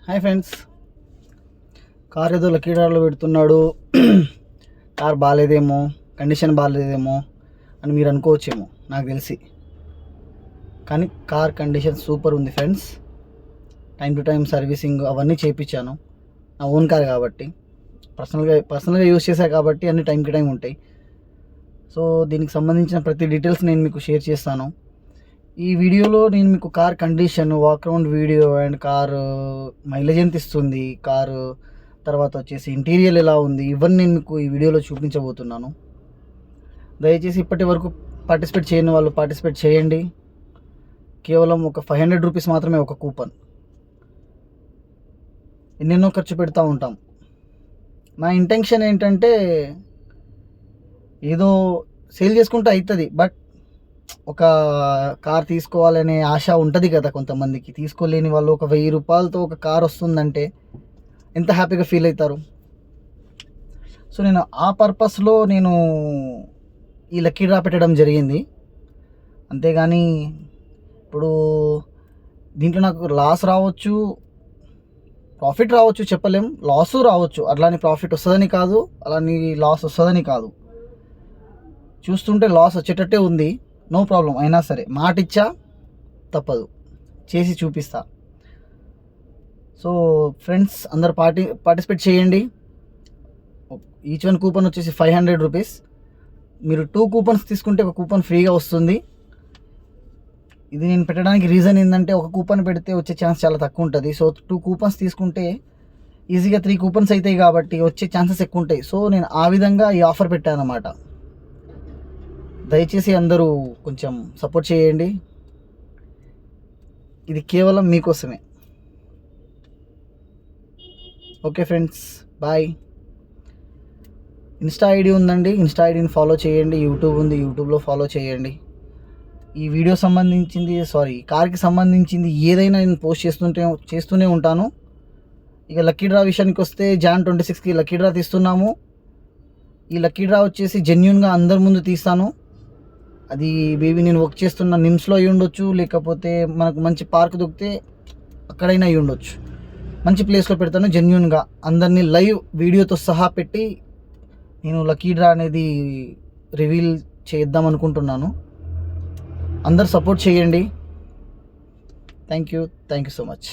Hi friends, car ఏదో lucky డ్రాలో పెడుతున్నాడు. కార్ బాగాలేదేమో, కండిషన్ బాగాలేదేమో అని మీరు అనుకోవచ్చేమో నాకు తెలిసి. కానీ కార్ కండిషన్ సూపర్ ఉంది friends. Time to time servicing అవన్నీ చేయించాను. నా ఓన్ కార్ కాబట్టి, పర్సనల్గా యూజ్ చేశాను కాబట్టి అన్ని టైంకి టైం ఉంటాయి. సో దీనికి సంబంధించిన ప్రతి డీటెయిల్స్ నేను మీకు షేర్ చేస్తాను. ఈ వీడియోలో నేను మీకు car condition, walkaround video and car mileage ఎంత ఇస్తుంది, కారు తర్వాత వచ్చేసి ఇంటీరియర్ ఎలా ఉంది, ఇవన్నీ నేను మీకు ఈ వీడియోలో చూపించబోతున్నాను. దయచేసి ఇప్పటి వరకు పార్టిసిపేట్ చేయని వాళ్ళు పార్టిసిపేట్ చేయండి. కేవలం ఒక 500 రూపీస్ మాత్రమే ఒక కూపన్. ఎన్నెన్నో ఖర్చు పెడతా ఉంటాం. నా ఇంటెన్షన్ ఏంటంటే ఏదో సేల్ చేసుకుంటే అవుతుంది, బట్ ఒక కార్ తీసుకోవాలనే ఆశ ఉంటుంది కదా కొంతమందికి. తీసుకోలేని వాళ్ళు ఒక 1000 రూపాయలతో ఒక కార్ వస్తుందంటే ఎంత హ్యాపీగా ఫీల్ అవుతారు. సో నేను ఆ పర్పస్లో నేను ఈ లక్కీ డ్రా పెట్టడం జరిగింది. అంతేగాని ఇప్పుడు దీంట్లో నాకు లాస్ రావచ్చు, ప్రాఫిట్ రావచ్చు, చెప్పలేం. లాసు రావచ్చు, అట్లాని ప్రాఫిట్ వస్తుందని కాదు, అలాని లాస్ వస్తుందని కాదు. చూస్తుంటే లాస్ వచ్చేటట్టే ఉంది. నో ప్రాబ్లం, అయినా సరే మాట ఇచ్చా, తప్పదు, చేసి చూపిస్తా. సో ఫ్రెండ్స్ అందరు పార్టిసిపేట్ చేయండి. ఈచ్ వన్ కూపన్ వచ్చేసి 500 రూపీస్. మీరు 2 కూపన్స్ తీసుకుంటే ఒక కూపన్ ఫ్రీగా వస్తుంది. ఇది నేను పెట్టడానికి రీజన్ ఏంటంటే, ఒక కూపన్ పెడితే వచ్చే ఛాన్స్ చాలా తక్కువ ఉంటుంది. సో 2 కూపన్స్ తీసుకుంటే ఈజీగా 3 కూపన్స్ అవుతాయి కాబట్టి వచ్చే ఛాన్సెస్ ఎక్కువ ఉంటాయి. సో నేను ఆ విధంగా ఈ ఆఫర్ పెట్టాను అన్నమాట. దయచేసి అందరూ కొంచెం సపోర్ట్ చేయండి. ఇది కేవలం మీకోసమే. Okay friends, bye. Insta ID ఉందండి, ఇన్స్టా ఐడిని ఫాలో చేయండి. యూట్యూబ్ ఉంది, యూట్యూబ్లో ఫాలో చేయండి. ఈ వీడియో కార్కి సంబంధించింది ఏదైనా నేను పోస్ట్ చేస్తూనే ఉంటాను. ఇక లక్కీ డ్రా విషయానికి వస్తే Jan 26కి లక్కీ డ్రా తీస్తున్నాము. ఈ లక్కీ డ్రా వచ్చేసి జెన్యూన్గా అందరి ముందు తీస్తాను. అది బేబీ నేను వర్క్ చేస్తున్న నిమ్స్లో అయి ఉండొచ్చు, లేకపోతే మనకు మంచి పార్క్ దొరికితే అక్కడైనా అయి ఉండొచ్చు. మంచి ప్లేస్లో పెడతాను. జెన్యూన్గా అందరినీ లైవ్ వీడియోతో సహా పెట్టి నేను లక్కీ డ్రా అనేది రివీల్ చేద్దాం అనుకుంటున్నాను. అందరు సపోర్ట్ చేయండి. Thank you so much.